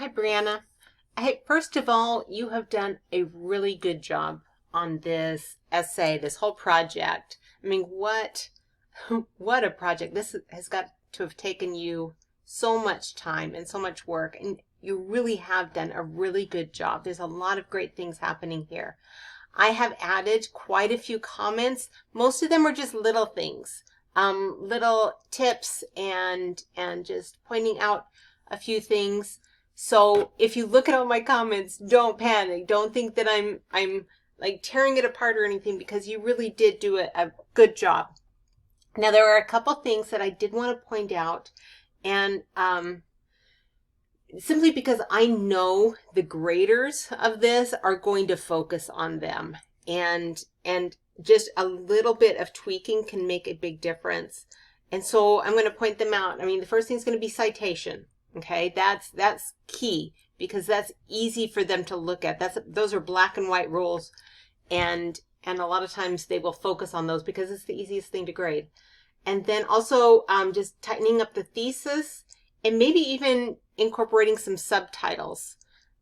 Hi, Brianna. First of all, you have done a really good job on this essay, this whole project. I mean, what a project. This has got to have taken you so much time and so much work, and you really have done a really good job. There's a lot of great things happening here. I have added quite a few comments. Most of them are just little things, little tips and just pointing out a few things. So if you look at all my comments, don't panic. Don't think that I'm like tearing it apart or anything, because you really did do a good job. Now, there are a couple things that I did want to point out, and simply because I know the graders of this are going to focus on them, and just a little bit of tweaking can make a big difference. And so I'm going to point them out. I mean, the first thing is going to be citation. Okay, that's key, because that's easy for them to look at. Those are black and white rules, and a lot of times they will focus on those because it's the easiest thing to grade. And then also just tightening up the thesis, and maybe even incorporating some subtitles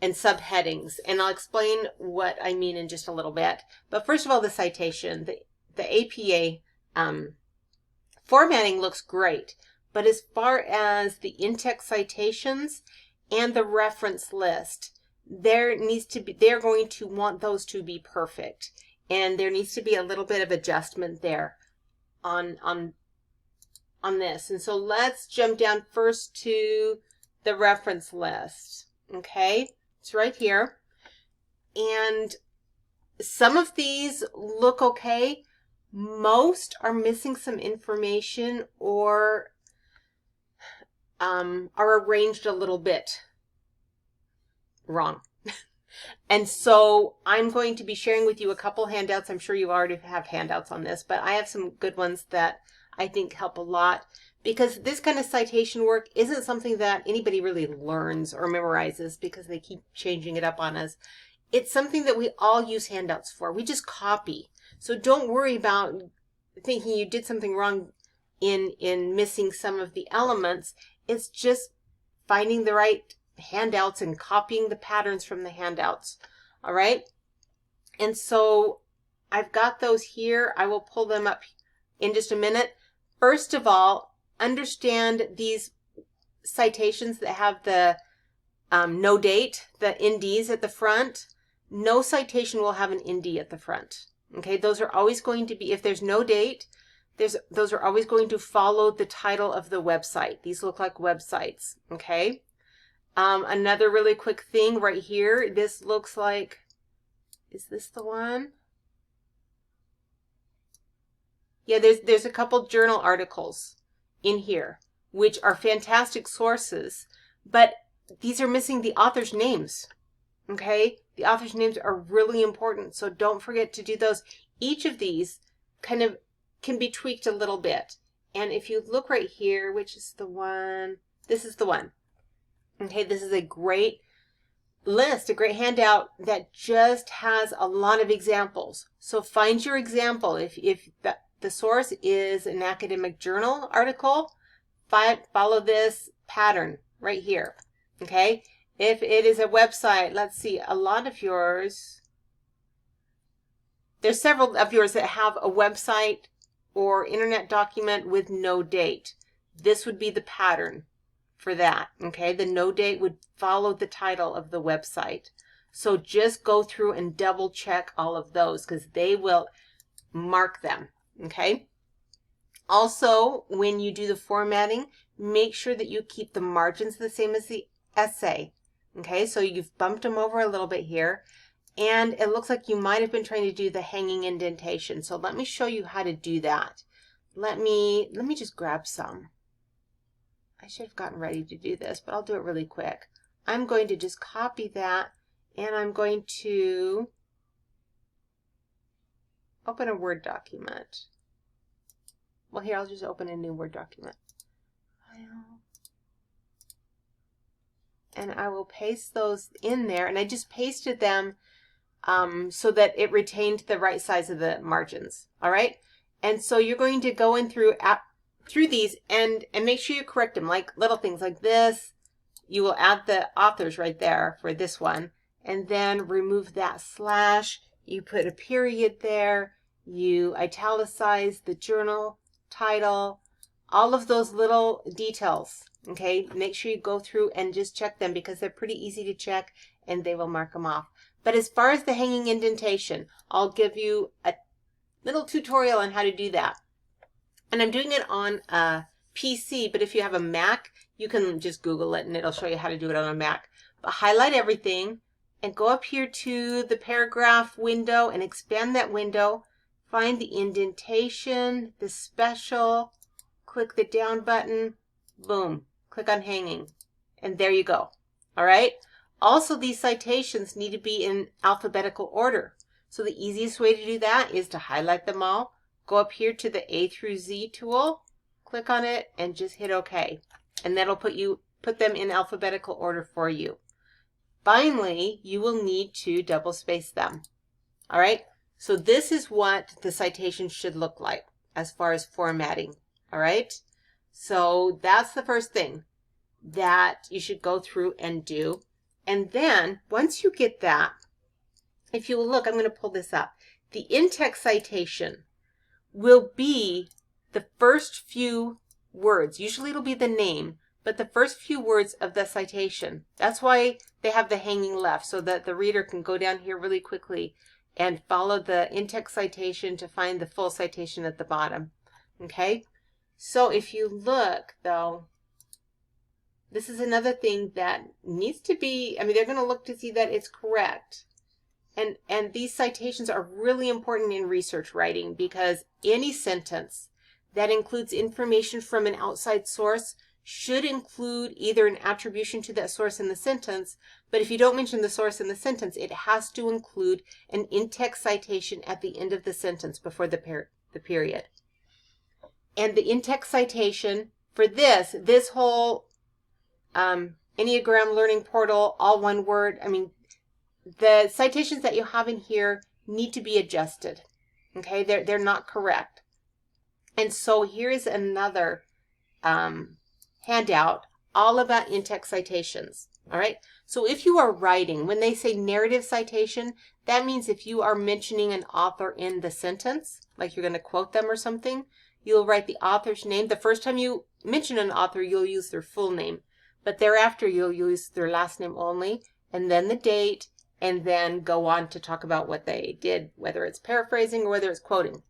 and subheadings. And I'll explain what I mean in just a little bit. But first of all, the citation, the APA formatting looks great. But as far as the in-text citations and the reference list, they're going to want those to be perfect. And there needs to be a little bit of adjustment there on this. And so let's jump down first to the reference list. Okay, it's right here. And some of these look okay. Most are missing some information or are arranged a little bit wrong. And so I'm going to be sharing with you a couple handouts. I'm sure you already have handouts on this, but I have some good ones that I think help a lot, because this kind of citation work isn't something that anybody really learns or memorizes because they keep changing it up on us. It's something that we all use handouts for. We just copy. So don't worry about thinking you did something wrong in missing some of the elements. It's just finding the right handouts and copying the patterns from the handouts. All right. And so I've got those here. I will pull them up in just a minute. First of all, understand these citations that have the no date, the NDs at the front. No citation will have an ND at the front. Okay, those are always going to be, if there's no date, those are always going to follow the title of the website. These look like websites. Okay. Another really quick thing right here. This looks like, is this the one? Yeah, there's a couple journal articles in here, which are fantastic sources, but these are missing the author's names. Okay, the author's names are really important, so don't forget to do those. Each of these kind of can be tweaked a little bit. And if you look right here, which is the one, this is the one. Okay, this is a great list, a great handout that just has a lot of examples. So find your example. If the source is an academic journal article, follow this pattern right here. Okay, if it is a website, let's see, a lot of yours, there's several of yours that have a website or internet document with no date. This would be the pattern for that. Okay, the no date would follow the title of the website. So just go through and double check all of those, because they will mark them. Okay, also when you do the formatting, make sure that you keep the margins the same as the essay. Okay, so you've bumped them over a little bit here, and it looks like you might have been trying to do the hanging indentation. So let me show you how to do that. Let me just grab some. I should have gotten ready to do this, but I'll do it really quick. I'm going to just copy that, and I'm going to open a Word document. Well, here, I'll just open a new Word document. And I will paste those in there, and I just pasted them so that it retained the right size of the margins. All right, and so you're going to go in through these and make sure you correct them, like little things like this you will add the authors right there for this one, and then remove that slash. You put a period there, you italicize the journal title, all of those little details, okay? Make sure you go through and just check them because they're pretty easy to check and they will mark them off. But as far as the hanging indentation, I'll give you a little tutorial on how to do that. And I'm doing it on a PC, but if you have a Mac, you can just Google it and it'll show you how to do it on a Mac. But highlight everything and go up here to the paragraph window and expand that window. Find the indentation, the special, click the down button, boom, click on hanging, and there you go. All right. Also, these citations need to be in alphabetical order. So the easiest way to do that is to highlight them all, go up here to the A through Z tool, click on it, and just hit OK. And that'll put them in alphabetical order for you. Finally, you will need to double space them. All right. So this is what the citation should look like as far as formatting. All right. So that's the first thing that you should go through and do. And then once you get that, if you will look, I'm going to pull this up. The in-text citation will be the first few words. Usually it'll be the name, but the first few words of the citation. That's why they have the hanging left, so that the reader can go down here really quickly and follow the in-text citation to find the full citation at the bottom. Okay? So if you look, though, this is another thing that needs to be, I mean, they're going to look to see that it's correct. And these citations are really important in research writing because any sentence that includes information from an outside source should include either an attribution to that source in the sentence, but if you don't mention the source in the sentence, it has to include an in-text citation at the end of the sentence before the period. And the in-text citation for this whole Enneagram Learning Portal, all one word, I mean, the citations that you have in here need to be adjusted. Okay, they're not correct. And so here is another handout all about in-text citations. All right, so if you are writing, when they say narrative citation, that means if you are mentioning an author in the sentence, like you're going to quote them or something, you'll write the author's name. The first time you mention an author, you'll use their full name, but thereafter you'll use their last name only, and then the date, and then go on to talk about what they did, whether it's paraphrasing or whether it's quoting.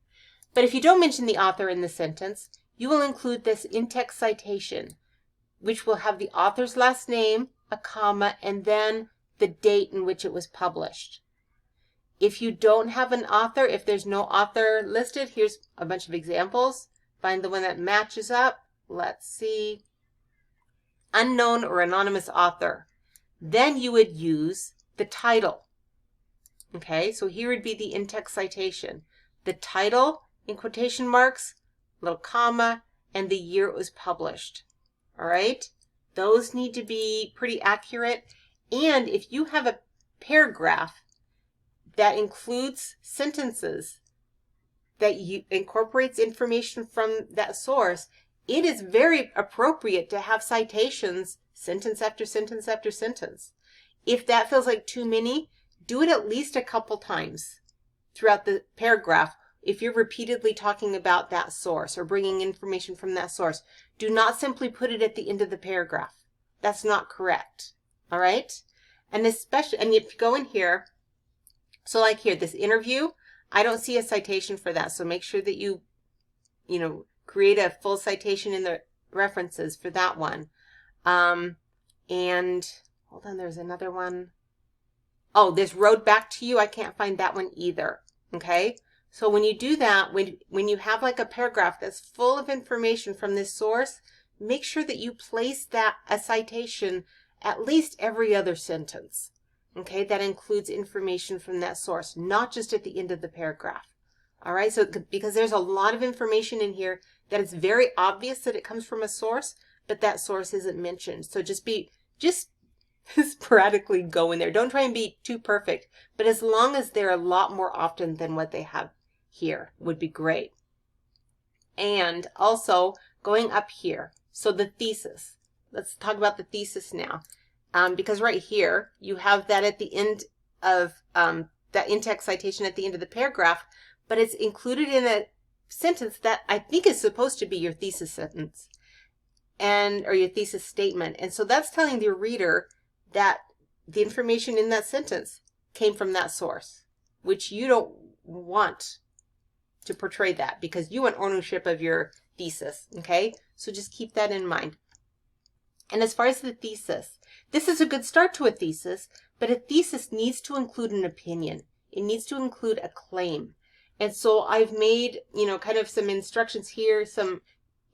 But if you don't mention the author in the sentence, you will include this in-text citation, which will have the author's last name, a comma, and then the date in which it was published. If you don't have an author, if there's no author listed, here's a bunch of examples. Find the one that matches up. Let's see. Unknown or anonymous author. Then you would use the title. Okay, so here would be the in-text citation. The title in quotation marks, little comma, and the year it was published. All right, those need to be pretty accurate. And if you have a paragraph that includes sentences that incorporates information from that source, it is very appropriate to have citations sentence after sentence after sentence. If that feels like too many, do it at least a couple times throughout the paragraph. If you're repeatedly talking about that source or bringing information from that source, do not simply put it at the end of the paragraph. That's not correct. All right? And especially, and if you go in here, so like here, this interview, I don't see a citation for that. So make sure that you create a full citation in the references for that one. And hold on, there's another one. Oh, this road back to you. I can't find that one either. Okay. So when you do that, when you have like a paragraph that's full of information from this source, make sure that you place a citation at least every other sentence. Okay, that includes information from that source, not just at the end of the paragraph. All right, so because there's a lot of information in here that it's very obvious that it comes from a source, but that source isn't mentioned. So just sporadically go in there. Don't try and be too perfect, but as long as they're a lot more often than what they have here would be great. And also going up here, so the thesis. Let's talk about the thesis now. Because right here, you have that at the end of that in-text citation at the end of the paragraph, but it's included in a sentence that I think is supposed to be your thesis sentence or your thesis statement. And so that's telling the reader that the information in that sentence came from that source, which you don't want to portray that because you want ownership of your thesis, okay? So just keep that in mind. And as far as the thesis, this is a good start to a thesis, but a thesis needs to include an opinion. It needs to include a claim. And so I've made, kind of some instructions here,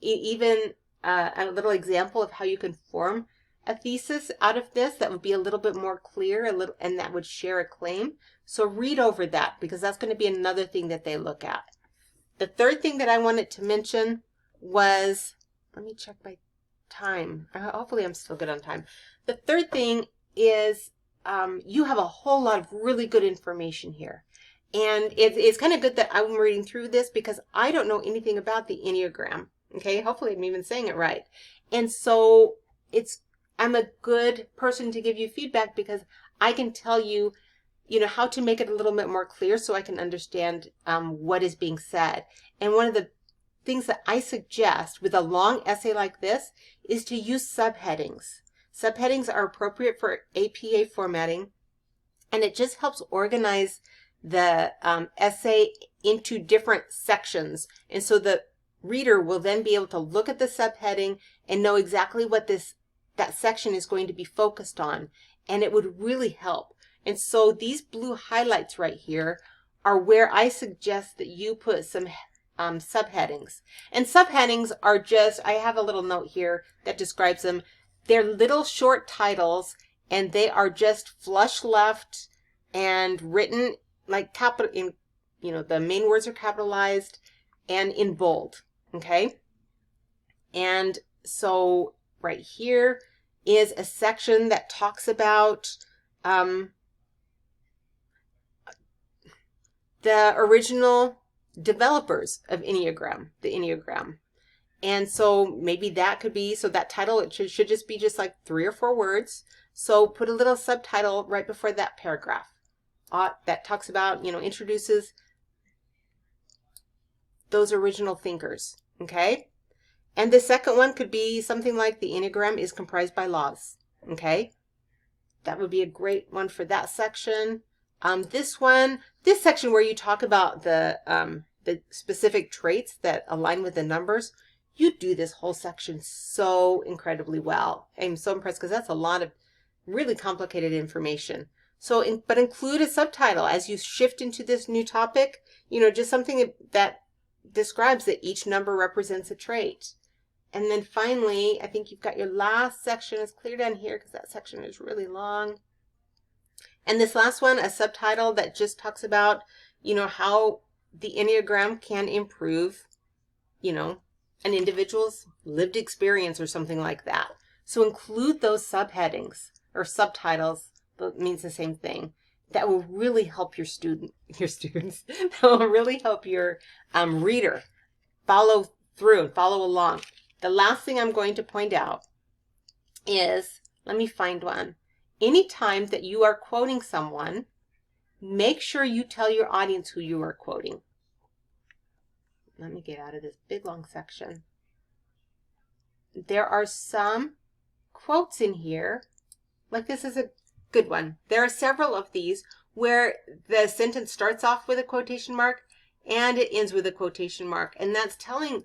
even a little example of how you can form a thesis out of this that would be a little bit more clear, and that would share a claim. So read over that because that's going to be another thing that they look at. The third thing that I wanted to mention was, let me check my time. Hopefully I'm still good on time. The third thing is you have a whole lot of really good information here. And it's kind of good that I'm reading through this because I don't know anything about the Enneagram. Okay, hopefully I'm even saying it right. And so I'm a good person to give you feedback because I can tell you, how to make it a little bit more clear so I can understand what is being said. And one of the things that I suggest with a long essay like this is to use subheadings. Subheadings are appropriate for APA formatting, and it just helps organize the essay into different sections. And so the reader will then be able to look at the subheading and know exactly what that section is going to be focused on. And it would really help. And so these blue highlights right here are where I suggest that you put some subheadings. And subheadings are just, I have a little note here that describes them. They're little short titles, and they are just flush left and written like capital in, the main words are capitalized and in bold. Okay. And so right here is a section that talks about the original developers of the Enneagram. And so maybe that could be, so that title, it should just be just like 3 or 4 words. So put a little subtitle right before that paragraph that talks about, introduces those original thinkers. Okay. And the second one could be something like the Enneagram is comprised by laws. Okay. That would be a great one for that section. This section where you talk about the specific traits that align with the numbers, you do this whole section so incredibly well. I'm so impressed because that's a lot of really complicated information. So, but include a subtitle as you shift into this new topic, just something that describes that each number represents a trait. And then finally, I think you've got your last section is clear down here because that section is really long. And this last one, a subtitle that just talks about, how the Enneagram can improve, an individual's lived experience or something like that. So include those subheadings or subtitles, that means the same thing. That will really help your students, that will really help your reader follow through and follow along. The last thing I'm going to point out is, let me find one. Anytime that you are quoting someone, make sure you tell your audience who you are quoting. Let me get out of this big long section. There are some quotes in here, like this is a good one. There are several of these where the sentence starts off with a quotation mark and it ends with a quotation mark. And that's telling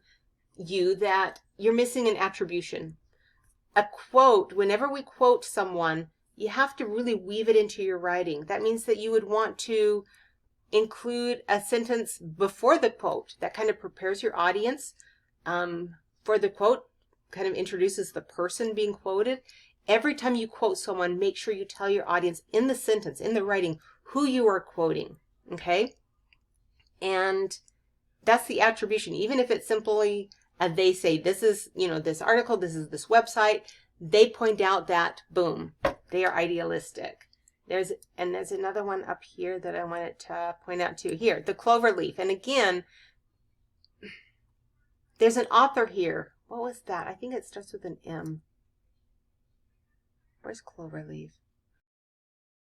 you that you're missing an attribution. A quote, whenever we quote someone, you have to really weave it into your writing. That means that you would want to include a sentence before the quote that kind of prepares your audience for the quote, kind of introduces the person being quoted. Every time you quote someone, make sure you tell your audience in the sentence, in the writing, who you are quoting, okay? And that's the attribution. Even if it's simply, they say, this is, this article, this is this website, they point out that, boom, they are idealistic. There's another one up here that I wanted to point out too. Here, the clover leaf. And again, there's an author here. What was that? I think it starts with an M. Where's Cloverleaf?